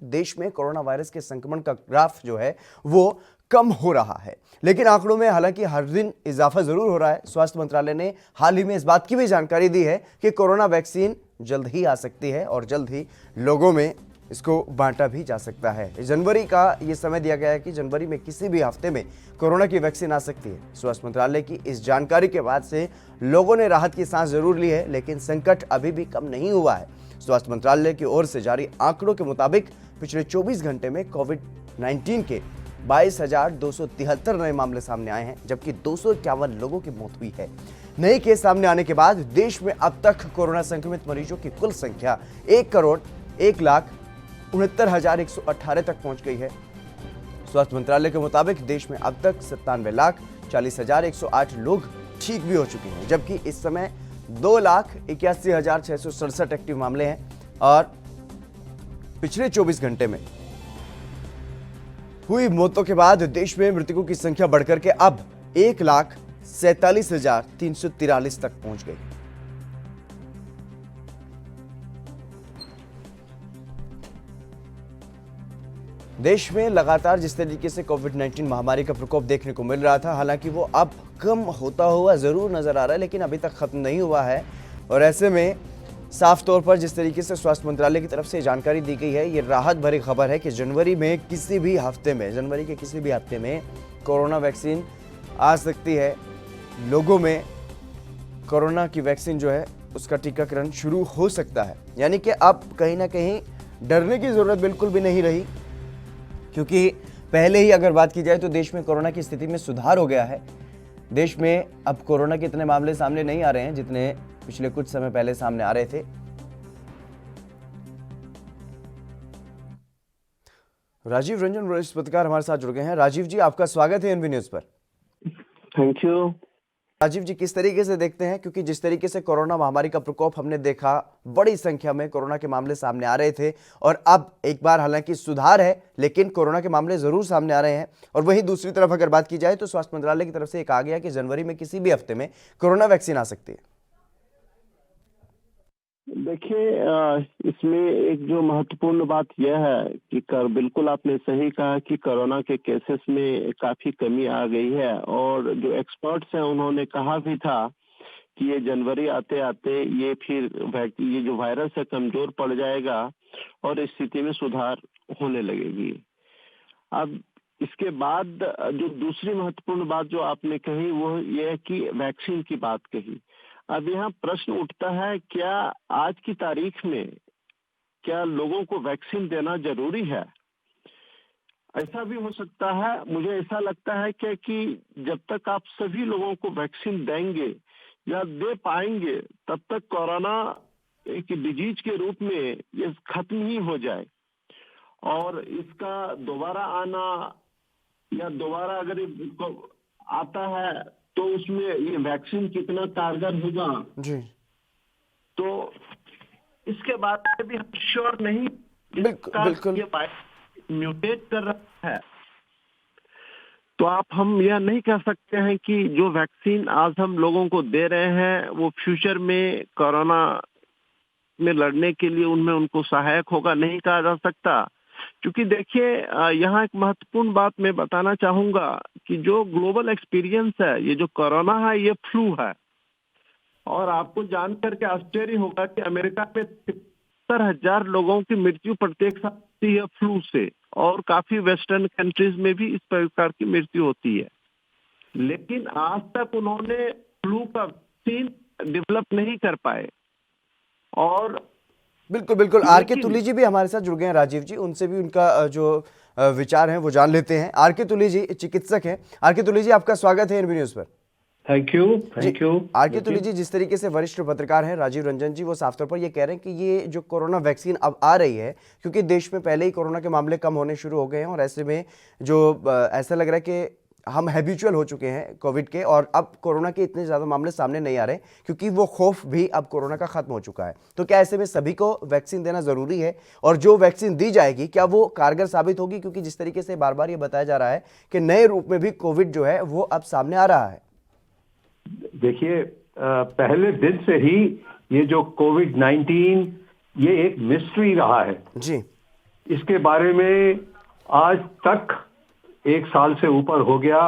देश में corona virus के संक्रमण का ग्राफ जो है वो कम हो रहा है, लेकिन आंकड़ों में हालांकि हर दिन इजाफा जरूर हो रहा है। स्वास्थ्य मंत्रालय ने हाल ही में इस बात की भी जानकारी दी है कि कोरोना वैक्सीन जल्द ही आ सकती है और जल्द ही लोगों में इसको बांटा भी जा सकता है। जनवरी का ये समय दिया गया है कि जनवरी में किसी भी हफ्ते में कोरोना की वैक्सीन आ सकती है। स्वास्थ्य मंत्रालय की इस जानकारी के बाद से लोगों ने राहत की सांस जरूर ली है, लेकिन संकट अभी भी कम नहीं हुआ है। स्वास्थ्य मंत्रालय की ओर से जारी आंकड़ों के मुताबिक पिछले 24 घंटे में कोविड-19 के 22,273 नए मामले सामने आए हैं, जबकि 251 लोगों की मौत हुई है। नए केस सामने आने के बाद देश में अब तक कोरोना संक्रमित मरीजों की कुल संख्या 1,01,69,118 तक पहुंच गई है। स्वास्थ्य मंत्रालय के मुताबिक देश में अब तक 97,40,108 लोग ठीक भी हो चुके हैं, जबकि इस समय 2,81,667 एक्टिव मामले हैं और पिछले 24 घंटे में हुई मौतों के बाद देश में मृतकों की संख्या बढ़कर के अब 1,47,343 तक पहुंच गई। देश में लगातार जिस तरीके से कोविड-19 महामारी का प्रकोप देखने को मिल रहा था, हालांकि वो अब कम होता हुआ जरूर नजर आ रहा है, लेकिन अभी तक खत्म नहीं हुआ है। और ऐसे में साफ तौर पर जिस तरीके से स्वास्थ्य मंत्रालय की तरफ से जानकारी दी गई है, ये राहत भरी खबर है कि जनवरी के किसी भी हफ्ते में कोरोना वैक्सीन आ सकती है। लोगों में कोरोना की वैक्सीन जो है उसका टीकाकरण शुरू हो सकता है, यानी कि अब कहीं ना कहीं डरने की जरूरत बिल्कुल भी नहीं रही, क्योंकि पहले ही अगर बात की जाए तो देश में कोरोना की स्थिति में सुधार हो गया है। देश में अब कोरोना के इतने मामले सामने नहीं आ रहे हैं जितने पिछले कुछ समय पहले सामने आ रहे थे। राजीव रंजन वरिष्ठ पत्रकार हमारे साथ जुड़ गए हैं। राजीव जी, आपका स्वागत है एनवी न्यूज पर। Thank you. राजीव जी, किस तरीके से देखते हैं, क्योंकि जिस तरीके से कोरोना महामारी का प्रकोप हमने देखा, बड़ी संख्या में कोरोना के मामले सामने आ रहे थे और अब एक बार हालांकि सुधार है, लेकिन कोरोना के मामले जरूर सामने आ रहे हैं। और वहीं दूसरी तरफ अगर बात की जाए तो स्वास्थ्य मंत्रालय की तरफ से कहा गया कि जनवरी में किसी भी हफ्ते में कोरोना वैक्सीन आ सकती है। देखिए, इसमें एक जो महत्वपूर्ण बात यह है कि बिल्कुल आपने सही कहा कि कोरोना के केसेस में काफी कमी आ गई है और जो एक्सपर्ट्स हैं उन्होंने कहा भी था कि ये जनवरी आते आते ये जो वायरस है कमजोर पड़ जाएगा और इस स्थिति में सुधार होने लगेगी। अब इसके बाद जो दूसरी महत्वपूर्ण बात जो आपने कही वो ये है कि वैक्सीन की बात कही। अब यहाँ प्रश्न उठता है, क्या आज की तारीख में क्या लोगों को वैक्सीन देना जरूरी है? ऐसा भी हो सकता है। मुझे ऐसा लगता है कि जब तक आप सभी लोगों को वैक्सीन देंगे या दे पाएंगे, तब तक कोरोना एक डिजीज के रूप में ये खत्म ही हो जाए और इसका दोबारा आना या दोबारा अगर आता है तो उसमें ये वैक्सीन कितना कारगर होगा जी, तो इसके बारे में भी हम श्योर नहीं। बिल्कुल ये वायरस म्यूटेट कर रहा है, तो हम यह नहीं कह सकते हैं कि जो वैक्सीन आज हम लोगों को दे रहे हैं वो फ्यूचर में कोरोना में लड़ने के लिए उनमें उनको सहायक होगा, नहीं कहा जा सकता। क्योंकि देखिए, यहाँ एक महत्वपूर्ण बात मैं बताना चाहूंगा कि जो ग्लोबल एक्सपीरियंस है, ये जो कोरोना है ये फ्लू है और आपको जानकर के आश्चर्य होगा कि अमेरिका में 73,000 लोगों की मृत्यु प्रत्येक साल होती है फ्लू से और काफी वेस्टर्न कंट्रीज में भी इस प्रकार की मृत्यु होती है, लेकिन आज तक उन्होंने फ्लू का वैक्सीन डेवलप नहीं कर पाए। और बिल्कुल आर.के. तुली जी भी हमारे साथ जुड़ गए हैं। राजीव जी, उनसे भी उनका जो विचार हैं वो जान लेते हैं। आर.के. तुली जी चिकित्सक हैं। आर.के. तुली जी, आपका स्वागत है एनवी न्यूज पर। Thank you. आर.के. तुली जी, जिस तरीके से वरिष्ठ पत्रकार हैं राजीव रंजन जी, वो साफ तौर पर ये कह रहे हैं कि ये जो कोरोना वैक्सीन अब आ रही है, क्योंकि देश में पहले ही कोरोना के मामले कम होने शुरू हो गए हैं और ऐसे में जो ऐसा लग रहा है कि हम हैबिचुअल हो चुके हैं कोविड के और अब कोरोना के इतने ज़्यादा मामले सामने नहीं आ रहे, क्योंकि वो खौफ भी अब कोरोना का खत्म हो चुका है। तो क्या ऐसे में सभी को वैक्सीन देना ज़रूरी है? और जो वैक्सीन दी जाएगी क्या वो कारगर साबित होगी? क्योंकि जिस तरीके से बार बार ये बताया जा रहा है कि नए रूप में भी कोविड जो है वो अब सामने आ रहा है। देखिए, पहले दिन से ही ये जो कोविड-19 ये एक मिस्ट्री रहा है जी, इसके बारे में आज तक 1 साल से ऊपर हो गया,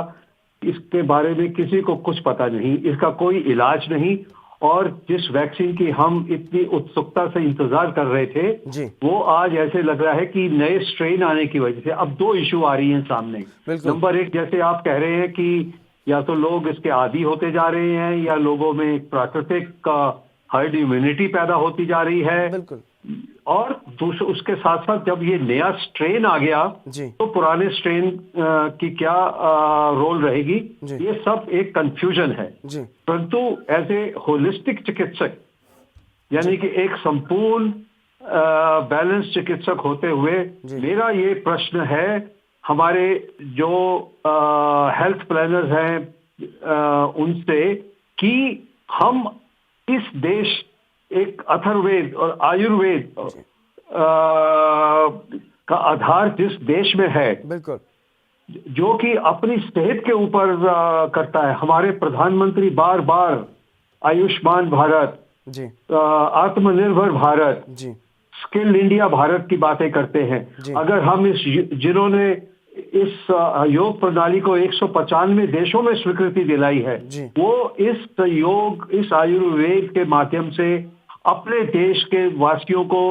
इसके बारे में किसी को कुछ पता नहीं, इसका कोई इलाज नहीं। और जिस वैक्सीन की हम इतनी उत्सुकता से इंतजार कर रहे थे, जी वो आज ऐसे लग रहा है कि नए स्ट्रेन आने की वजह से अब 2 इशू आ रही हैं सामने। बिल्कुल। नंबर 1, जैसे आप कह रहे हैं कि या तो लोग इसके आदी होते जा रहे हैं या लोगों में एक प्राकृतिक हर्ड इम्यूनिटी पैदा होती जा रही है। बिल्कुल। और दूसरे उसके साथ साथ जब ये नया स्ट्रेन आ गया जी तो पुराने स्ट्रेन की क्या रोल रहेगी, जी ये सब एक कंफ्यूजन है। जी परंतु एज ए होलिस्टिक चिकित्सक, यानी कि एक संपूर्ण बैलेंस चिकित्सक होते हुए, जी। मेरा ये प्रश्न है हमारे जो हेल्थ प्लानर्स हैं उनसे, कि हम इस देश एक अथर्ववेद और आयुर्वेद का आधार जिस देश में है, बिल्कुल। जो कि अपनी सेहत के ऊपर करता है। हमारे प्रधानमंत्री बार बार आयुष्मान भारत, जी आत्मनिर्भर भारत, जी स्किल इंडिया भारत की बातें करते हैं। जी। अगर हम जिन्होंने इस योग प्रणाली को 195 देशों में स्वीकृति दिलाई है, जी वो इस योग, इस आयुर्वेद के माध्यम से अपने देश के वासियों को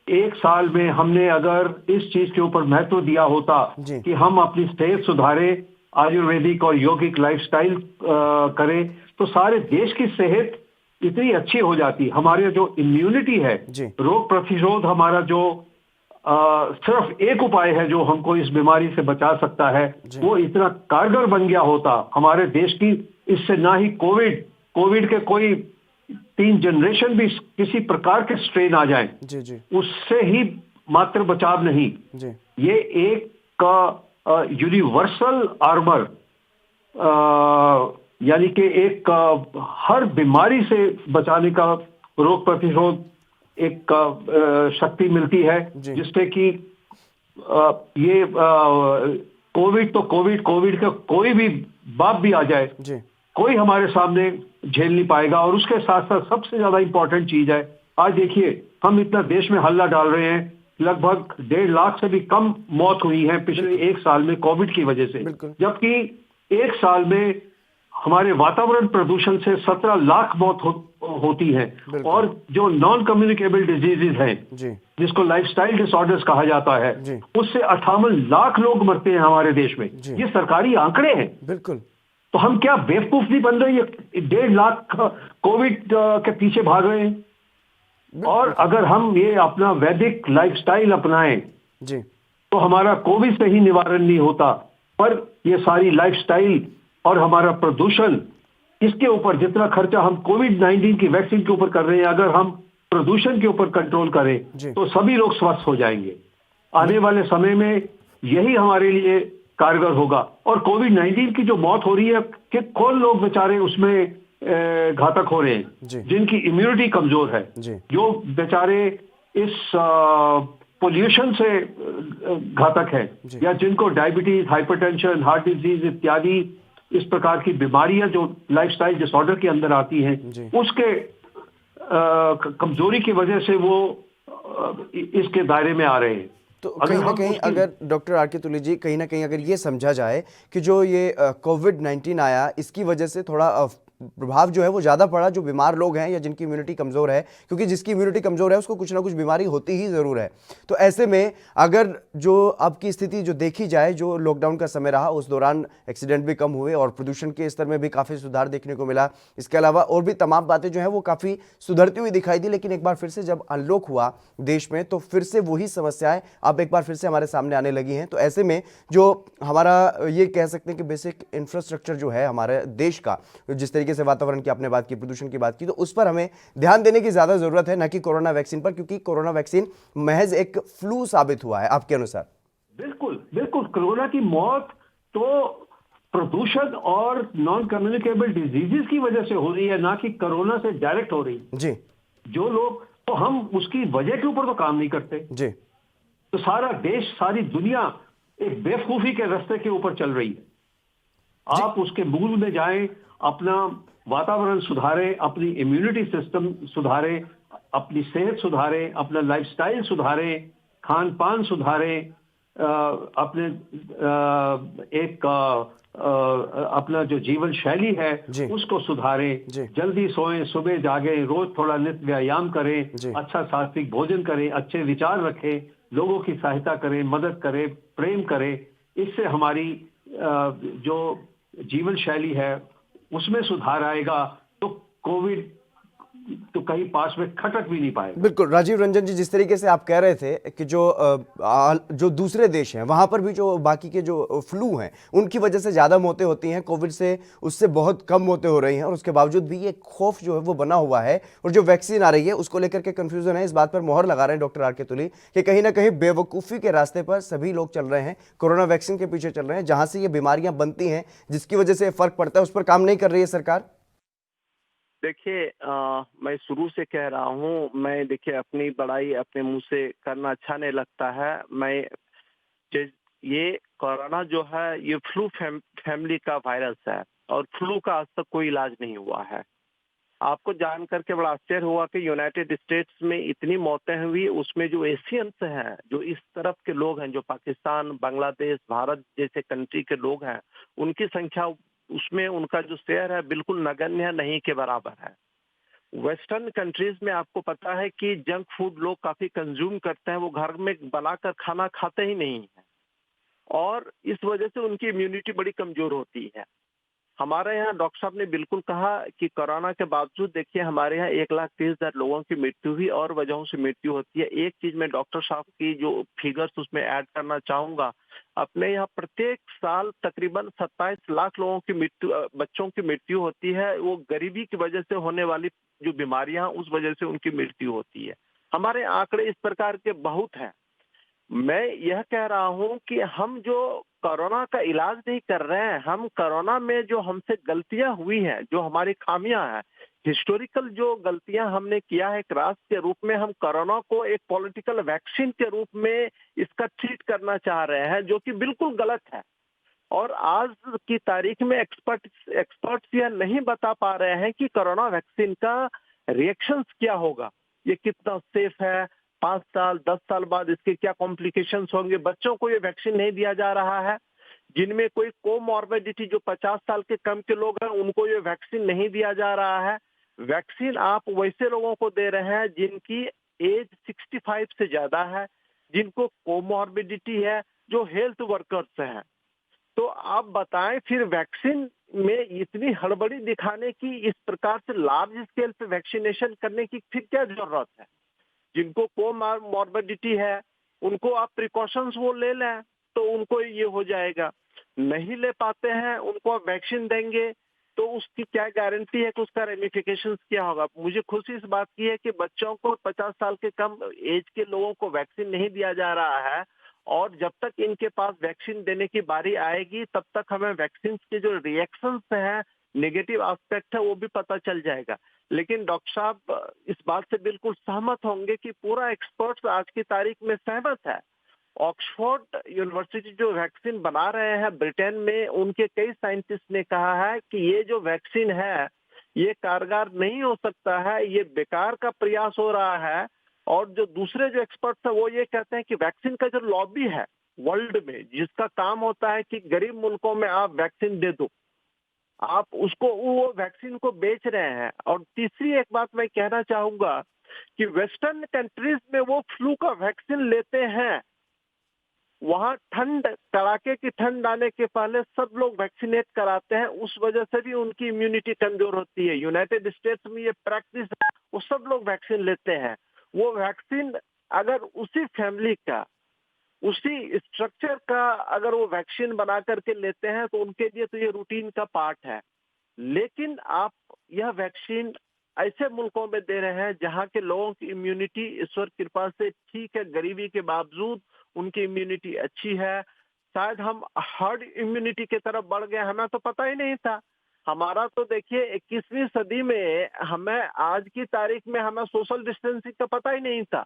1 साल में हमने अगर इस चीज के ऊपर महत्व दिया होता जी। कि हम अपनी सेहत सुधारें, आयुर्वेदिक और यौगिक लाइफस्टाइल करें, तो सारे देश की सेहत इतनी अच्छी हो जाती। हमारे जो इम्यूनिटी है, जी रोग प्रतिरोध हमारा जो सिर्फ एक उपाय है जो हमको इस बीमारी से बचा सकता है, जी। वो इतना कारगर बन गया होता हमारे देश की। इससे ना ही कोविड के कोई 3 जनरेशन भी किसी प्रकार के स्ट्रेन आ जाए, जी जी उससे ही मात्र बचाव नहीं, जी ये एक यूनिवर्सल आर्मर, यानी कि एक हर बीमारी से बचाने का रोग प्रतिरोध एक शक्ति मिलती है, जी। जिससे कि ये कोविड का कोई भी बाप भी आ जाए, जी कोई हमारे सामने झेल नहीं पाएगा। और उसके साथ साथ सबसे ज्यादा इंपॉर्टेंट चीज है, आज देखिए हम इतना देश में हल्ला डाल रहे हैं, लगभग 1.5 लाख से भी कम मौत हुई है पिछले 1 साल में कोविड की वजह से, बिल्कुल। जबकि 1 साल में हमारे वातावरण प्रदूषण से 17 लाख मौत होती है। बिल्कुल। और जो नॉन कम्युनिकेबल डिजीजेज हैं, जी जिसको लाइफस्टाइल डिसऑर्डर्स कहा जाता है, जी। उससे 58 लाख लोग मरते हैं हमारे देश में। जी। ये सरकारी आंकड़े हैं। बिल्कुल। तो हम क्या बेवकूफ नहीं बन रहे? ये 1.5 लाख कोविड के पीछे भाग रहे हैं। और अगर हम ये अपना वैदिक लाइफस्टाइल अपनाएं, जी तो हमारा कोविड से ही निवारण नहीं होता, पर ये सारी लाइफस्टाइल और हमारा प्रदूषण, इसके ऊपर जितना खर्चा हम कोविड-19 की वैक्सीन के ऊपर कर रहे हैं, अगर हम प्रदूषण के ऊपर कंट्रोल जी। करें तो सभी लोग स्वस्थ हो जाएंगे। आने वाले समय में यही हमारे लिए कारगर होगा। और कोविड-19 की जो मौत हो रही है, कि कौन लोग बेचारे उसमें घातक हो रहे हैं, जी। जिनकी इम्यूनिटी कमजोर है, जी। जो बेचारे इस पोल्यूशन से घातक है, जी। या जिनको डायबिटीज, हाइपरटेंशन, हार्ट डिजीज इत्यादि इस प्रकार की बीमारियां जो लाइफस्टाइल डिसऑर्डर के अंदर आती हैं, जी। उसके कमजोरी की वजह से वो इसके दायरे में आ रहे हैं। तो कहीं ना कहीं अगर डॉक्टर आर के तुली जी, कहीं ना कहीं अगर ये समझा जाए कि जो ये कोविड-19 आया, इसकी वजह से थोड़ा प्रभाव जो है वो ज़्यादा पड़ा जो बीमार लोग हैं या जिनकी इम्यूनिटी कमज़ोर है, क्योंकि जिसकी इम्यूनिटी कमज़ोर है उसको कुछ ना कुछ बीमारी होती ही ज़रूर है। तो ऐसे में अगर जो अब की स्थिति जो देखी जाए, जो लॉकडाउन का समय रहा उस दौरान एक्सीडेंट भी कम हुए और प्रदूषण के स्तर में भी काफ़ी सुधार देखने को मिला। इसके अलावा और भी तमाम बातें जो हैं वो काफ़ी सुधरती हुई दिखाई दी, लेकिन एक बार फिर से जब अनलॉक हुआ देश में तो फिर से वही समस्याएं अब एक बार फिर से हमारे सामने आने लगी हैं। तो ऐसे में जो हमारा ये कह सकते हैं कि बेसिक इंफ्रास्ट्रक्चर जो है हमारे देश का, जिस तरीके से वातावरण की आपने बात की, प्रदूषण की बात की, तो उस पर हमें ध्यान देने की ज्यादा जरूरत है, ना कि कोरोना वैक्सीन पर, क्योंकि कोरोना वैक्सीन महज एक फ्लू साबित हुआ है। आपके अनुसार? बिल्कुल बिल्कुल। कोरोना की मौत तो प्रदूषण और नॉन कम्युनिकेबल डिजीजेस की वजह से हो रही है, ना कि कोरोना से डायरेक्ट हो रही है। जी जो लोग, तो हम उसकी वजह के ऊपर तो काम नहीं करते। जी तो सारा देश, सारी दुनिया एक बेवकूफी के रास्ते के ऊपर चल रही है। आप उसके मूल में जाएं, अपना वातावरण सुधारें, अपनी इम्यूनिटी सिस्टम सुधारें, अपनी सेहत सुधारें, अपना लाइफस्टाइल सुधारें, खान पान सुधारें, अपने अपना जो जीवन शैली है जी। उसको सुधारें, जी। जल्दी सोएं, सुबह जागें, रोज थोड़ा नित्य व्यायाम करें, जी। अच्छा सात्विक भोजन करें, अच्छे विचार रखें, लोगों की सहायता करें, मदद करें, प्रेम करें। इससे हमारी जो जीवन शैली है उसमें सुधार आएगा, तो कोविड तो कहीं पास में खटक भी नहीं पाएगा। बिल्कुल राजीव रंजन जी, जिस तरीके से आप कह रहे थे कि जो दूसरे देश हैं वहां पर भी जो बाकी के जो फ्लू हैं उनकी वजह से ज्यादा मौतें होती हैं, कोविड से उससे बहुत कम मौतें हो रही हैं, और उसके बावजूद भी ये खौफ जो है वो बना हुआ है, और जो वैक्सीन आ रही है उसको लेकर के कंफ्यूजन है। इस बात पर मोहर लगा रहे हैं डॉक्टर आर के तुली कि कहीं ना कहीं बेवकूफ़ी के रास्ते पर सभी लोग चल रहे हैं, कोरोना वैक्सीन के पीछे चल रहे हैं, जहां से ये बीमारियां बनती हैं जिसकी वजह से फर्क पड़ता है उस पर काम नहीं कर रही है सरकार। देखिए, मैं शुरू से कह रहा हूँ, मैं देखिए अपनी बड़ाई अपने मुंह से करना अच्छा नहीं लगता है। ये कोरोना जो है ये फ्लू फैमिली का वायरस है, और फ्लू का आज तक कोई इलाज नहीं हुआ है। आपको जान करके बड़ा आश्चर्य हुआ कि यूनाइटेड स्टेट्स में इतनी मौतें हुई, उसमें जो एशियंस हैं, जो इस तरफ के लोग हैं, जो पाकिस्तान, बांग्लादेश, भारत जैसे कंट्री के लोग हैं, उनकी संख्या, उसमें उनका जो शेयर है बिल्कुल नगण्य नहीं के बराबर है। वेस्टर्न कंट्रीज में आपको पता है कि जंक फूड लोग काफी कंज्यूम करते हैं, वो घर में बनाकर खाना खाते ही नहीं है, और इस वजह से उनकी इम्यूनिटी बड़ी कमजोर होती है। हमारे यहाँ डॉक्टर साहब ने बिल्कुल कहा कि कोरोना के बावजूद देखिए हमारे यहाँ 1,30,000 लोगों की मृत्यु हुई, और वजहों से मृत्यु होती है। एक चीज मैं डॉक्टर साहब की जो फिगर्स उसमें ऐड करना चाहूंगा, अपने यहाँ प्रत्येक साल तकरीबन 27 लाख लोगों की मृत्यु, बच्चों की मृत्यु होती है। वो गरीबी की वजह से होने वाली जो बीमारियां, उस वजह से उनकी मृत्यु होती है। हमारे आंकड़े इस प्रकार के बहुत हैं। मैं यह कह रहा हूं कि हम जो कोरोना का इलाज नहीं कर रहे हैं, हम कोरोना में जो हमसे गलतियां हुई हैं, जो हमारी खामियां हैं, हिस्टोरिकल जो गलतियां हमने किया है एक राष्ट्र के रूप में, हम कोरोना को एक पॉलिटिकल वैक्सीन के रूप में इसका ट्रीट करना चाह रहे हैं, जो कि बिल्कुल गलत है। और आज की तारीख में एक्सपर्ट्स यह नहीं बता पा रहे हैं कि कोरोना वैक्सीन का रिएक्शंस क्या होगा, ये कितना सेफ है, 5 साल 10 साल बाद इसके क्या कॉम्प्लिकेशंस होंगे। बच्चों को ये वैक्सीन नहीं दिया जा रहा है, जिनमें कोई कोमॉर्बिडिटी, जो 50 साल के कम के लोग हैं, उनको ये वैक्सीन नहीं दिया जा रहा है। वैक्सीन आप वैसे लोगों को दे रहे हैं जिनकी एज 65 से ज्यादा है, जिनको कोमॉर्बिडिटी है, जो हेल्थ वर्कर्स हैं। तो आप बताएं, फिर वैक्सीन में इतनी हड़बड़ी दिखाने की, इस प्रकार से लार्ज स्केल पे वैक्सीनेशन करने की फिर क्या जरूरत है? जिनको कोमॉर्बिडिटी है उनको आप प्रिकॉशंस वो ले लें, तो उनको ये हो जाएगा। नहीं ले पाते हैं, उनको आप वैक्सीन देंगे तो उसकी क्या गारंटी है कि उसका रेमिफिकेशंस क्या होगा? मुझे खुशी इस बात की है कि बच्चों को, 50 साल के कम एज के लोगों को वैक्सीन नहीं दिया जा रहा है, और जब तक इनके पास वैक्सीन देने की बारी आएगी तब तक हमें वैक्सीन के जो रिएक्शंस हैं, नेगेटिव एस्पेक्ट है, वो भी पता चल जाएगा। लेकिन डॉक्टर साहब इस बात से बिल्कुल सहमत होंगे कि पूरा एक्सपर्ट्स आज की तारीख में सहमत है। ऑक्सफोर्ड यूनिवर्सिटी जो वैक्सीन बना रहे हैं ब्रिटेन में, उनके कई साइंटिस्ट ने कहा है कि ये जो वैक्सीन है ये कारगर नहीं हो सकता है, ये बेकार का प्रयास हो रहा है। और जो दूसरे जो एक्सपर्ट्स है वो ये कहते हैं कि वैक्सीन का जो लॉबी है वर्ल्ड में, जिसका काम होता है कि गरीब मुल्कों में आप वैक्सीन दे दो, आप उसको, वो वैक्सीन को बेच रहे हैं। और तीसरी एक बात मैं कहना चाहूंगा कि वेस्टर्न कंट्रीज में वो फ्लू का वैक्सीन लेते हैं, वहां ठंड, कड़ाके की ठंड आने के पहले सब लोग वैक्सीनेट कराते हैं, उस वजह से भी उनकी इम्यूनिटी कमजोर होती है। यूनाइटेड स्टेट्स में ये प्रैक्टिस है, वो सब लोग वैक्सीन लेते हैं। वो वैक्सीन अगर उसी फैमिली का, उसी स्ट्रक्चर का अगर वो वैक्सीन बना करके लेते हैं तो उनके लिए तो ये रूटीन का पार्ट है। लेकिन आप यह वैक्सीन ऐसे मुल्कों में दे रहे हैं जहां के लोगों की इम्यूनिटी ईश्वर कृपा से ठीक है, गरीबी के बावजूद उनकी इम्यूनिटी अच्छी है। शायद हम हर्ड इम्यूनिटी की तरफ बढ़ गए, हमें तो पता ही नहीं था। हमारा तो देखिए 21वीं सदी में, हमें आज की तारीख में हमें सोशल डिस्टेंसिंग का पता ही नहीं था।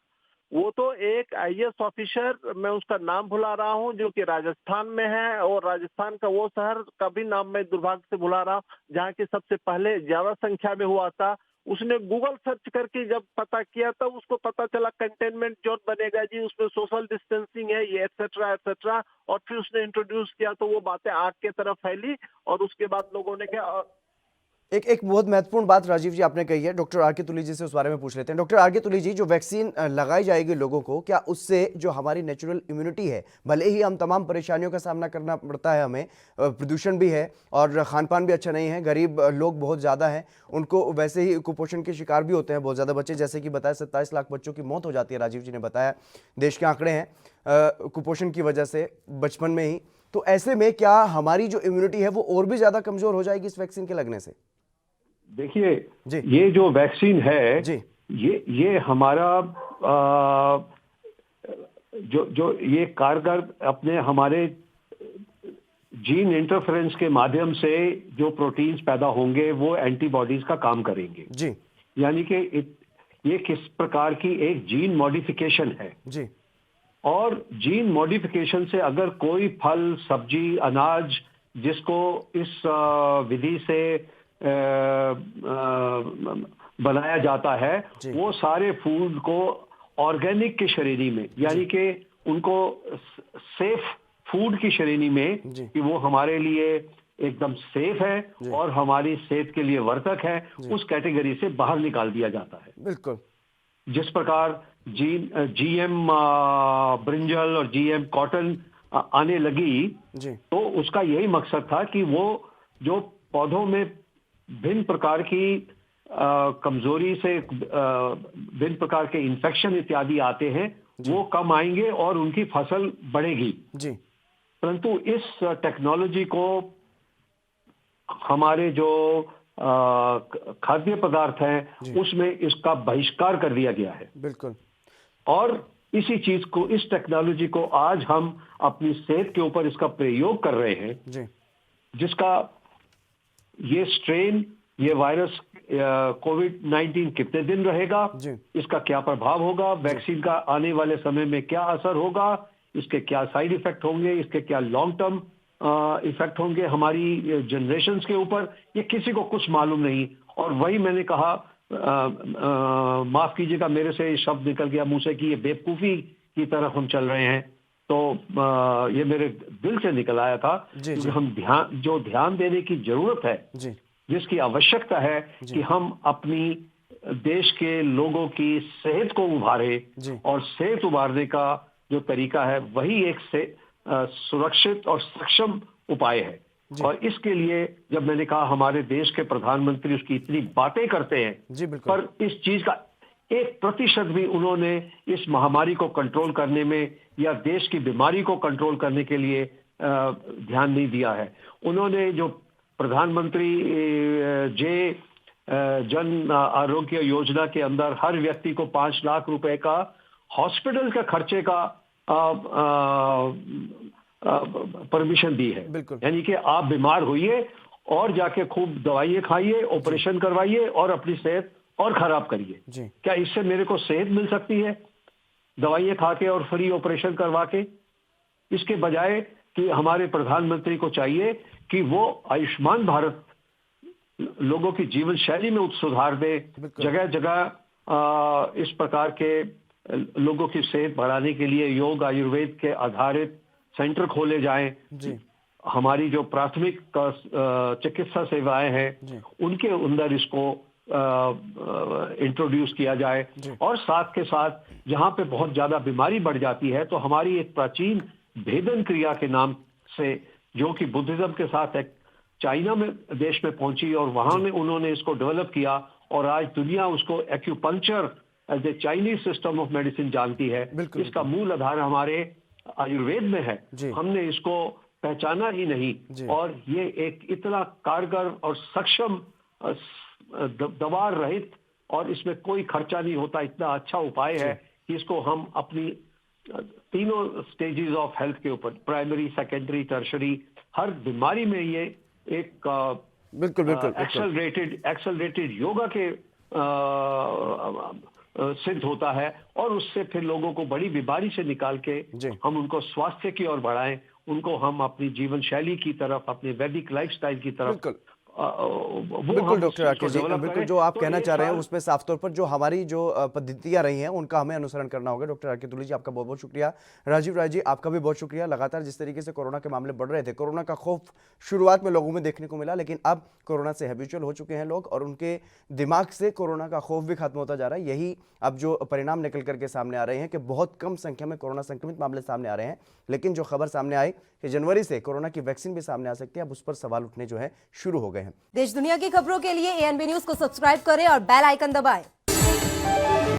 वो तो एक आईएएस ऑफिसर, मैं उसका नाम भुला रहा हूँ, जो कि राजस्थान में है, और राजस्थान का वो शहर का भी नाम मैं दुर्भाग्य से भुला रहा हूँ जहाँ की सबसे पहले ज्यादा संख्या में हुआ था, उसने गूगल सर्च करके जब पता किया तब उसको पता चला कंटेनमेंट जोन बनेगा जी, उसमें सोशल डिस्टेंसिंग है, ये एटसेट्रा एटसेट्रा, और फिर उसने इंट्रोड्यूस किया तो वो बातें आग के तरफ फैली और उसके बाद लोगों ने क्या। एक बहुत महत्वपूर्ण बात राजीव जी आपने कही है। डॉक्टर आर के तुली जी से उस बारे में पूछ लेते हैं। डॉक्टर आर के तुली जी, जो वैक्सीन लगाई जाएगी लोगों को, क्या उससे जो हमारी नेचुरल इम्यूनिटी है, भले ही हम तमाम परेशानियों का सामना करना पड़ता है, हमें प्रदूषण भी है और खान पान भी अच्छा नहीं है, गरीब लोग बहुत ज़्यादा हैं, उनको वैसे ही कुपोषण के शिकार भी होते हैं बहुत ज़्यादा बच्चे, जैसे कि बताया 27 लाख बच्चों की मौत हो जाती है, राजीव जी ने बताया, देश के आंकड़े हैं कुपोषण की वजह से बचपन में ही। तो ऐसे में क्या हमारी जो इम्यूनिटी है वो और भी ज़्यादा कमज़ोर हो जाएगी इस वैक्सीन के लगने से? देखिए, जी ये जो वैक्सीन है, जी ये हमारा जो ये कारगर अपने हमारे जीन इंटरफेरेंस के माध्यम से जो प्रोटीन्स पैदा होंगे वो एंटीबॉडीज का काम करेंगे। जी यानी कि ये किस प्रकार की एक जीन मॉडिफिकेशन है। जी और जीन मॉडिफिकेशन से अगर कोई फल, सब्जी, अनाज जिसको इस विधि से बनाया जाता है, जी। वो सारे फूड को ऑर्गेनिक की श्रेणी में, यानी कि उनको सेफ फूड की श्रेणी में, जी। कि वो हमारे लिए एकदम सेफ है जी। और हमारी सेहत के लिए वर्धक है, जी। उस कैटेगरी से बाहर निकाल दिया जाता है। बिल्कुल। जिस प्रकार जीएम ब्रिंजल और जीएम कॉटन आने लगी, जी तो उसका यही मकसद था कि वो जो पौधों में भिन्न प्रकार की कमजोरी से भिन्न प्रकार के इन्फेक्शन इत्यादि आते हैं, वो कम आएंगे और उनकी फसल बढ़ेगी। जी परंतु इस टेक्नोलॉजी को हमारे जो खाद्य पदार्थ हैं उसमें इसका बहिष्कार कर दिया गया है। बिल्कुल। और इसी चीज को, इस टेक्नोलॉजी को आज हम अपनी सेहत के ऊपर इसका प्रयोग कर रहे हैं, जी जिसका ये स्ट्रेन, ये वायरस कोविड-19 कितने दिन रहेगा, जी इसका क्या प्रभाव होगा, वैक्सीन का आने वाले समय में क्या असर होगा, इसके क्या साइड इफेक्ट होंगे, इसके क्या लॉन्ग टर्म इफेक्ट होंगे हमारी जनरेशन्स के ऊपर, ये किसी को कुछ मालूम नहीं। और वही मैंने कहा, माफ कीजिएगा मेरे से शब्द निकल गया मुंह से कि ये बेवकूफी की तरफ हम चल रहे हैं, तो ये मेरे दिल से निकल आया था। जी, क्योंकि जी। हम ध्यान देने की जरूरत है, जी जिसकी आवश्यकता है कि हम अपनी देश के लोगों की सेहत को उभारे, जी। और सेहत उभारने का जो तरीका है वही एक से सुरक्षित और सक्षम उपाय है। जी। और इसके लिए जब मैंने कहा हमारे देश के प्रधानमंत्री उसकी इतनी बातें करते हैं, जी बिल्कुल। पर इस चीज का 1% भी उन्होंने इस महामारी को कंट्रोल करने में या देश की बीमारी को कंट्रोल करने के लिए ध्यान नहीं दिया है। उन्होंने जो प्रधानमंत्री जन आरोग्य योजना के अंदर हर व्यक्ति को 5 लाख रुपए का हॉस्पिटल के खर्चे का परमिशन दी है। बिल्कुल। यानी कि आप बीमार होइए और जाके खूब दवाइयाँ खाइए, ऑपरेशन करवाइए और अपनी सेहत और खराब करिए। जी क्या इससे मेरे को सेहत मिल सकती है दवाइयाँ खा के और फ्री ऑपरेशन करवा के? इसके बजाय कि हमारे प्रधानमंत्री को चाहिए कि वो आयुष्मान भारत लोगों की जीवन शैली में सुधार दे, बिल्कुल। जगह जगह इस प्रकार के लोगों की सेहत बढ़ाने के लिए योग आयुर्वेद के आधारित सेंटर खोले जाएं। जी हमारी जो प्राथमिक चिकित्सा सेवाएं हैं जी उनके अंदर इसको इंट्रोड्यूस किया जाए। जी। और साथ के साथ जहां पे बहुत ज्यादा बीमारी बढ़ जाती है, तो हमारी एक प्राचीन भेदन क्रिया के नाम से, जो कि बुद्धिज्म के साथ एक चाइना में देश में पहुंची और वहां में उन्होंने इसको डेवलप किया, और आज दुनिया उसको acupuncture as a Chinese system of medicine जानती है। बिल्कुल, इसका मूल आधार हमारे आयुर्वेद में है, जी। हमने इसको पहचाना ही नहीं। जी। और ये एक इतना कारगर और सक्षम दवा रहित, और इसमें कोई खर्चा नहीं होता, इतना अच्छा उपाय है कि इसको हम अपनी तीनों स्टेजेस ऑफ हेल्थ के ऊपर, प्राइमरी, सेकेंडरी, टर्शरी, हर बीमारी में ये एक बिल्कुल बिल्कुल बिल्कुल। एक्सेलरेटेड योगा के सिद्ध होता है, और उससे फिर लोगों को बड़ी बीमारी से निकाल के जी। हम उनको स्वास्थ्य की ओर बढ़ाएं, उनको हम अपनी जीवन शैली की तरफ, अपने वैदिक लाइफस्टाइल की तरफ बिल्कुल। बिल्कुल डॉक्टर राकेश जी, बिल्कुल जो आप कहना चाह रहे हैं उसमें साफ तौर पर जो हमारी जो पद्धतियां रही हैं उनका हमें अनुसरण करना होगा। डॉक्टर आर के तुली जी, आपका बहुत बहुत शुक्रिया। राजीव राय जी, आपका भी बहुत शुक्रिया। लगातार जिस तरीके से कोरोना के मामले बढ़ रहे थे, कोरोना का खौफ शुरुआत में लोगों में देखने को मिला, लेकिन अब कोरोना से हैबिचुअल हो चुके हैं लोग और उनके दिमाग से कोरोना का खौफ भी खत्म होता जा रहा है। यही अब जो परिणाम निकल करके सामने आ रहे हैं कि बहुत कम संख्या में कोरोना संक्रमित मामले सामने आ रहे हैं, लेकिन जो खबर सामने आई कि जनवरी से कोरोना की वैक्सीन भी सामने आ सकती है, अब उस पर सवाल उठने जो है शुरू हो गए हैं। देश दुनिया की खबरों के लिए एएनबी न्यूज को सब्सक्राइब करें और बेल आइकन दबाएं।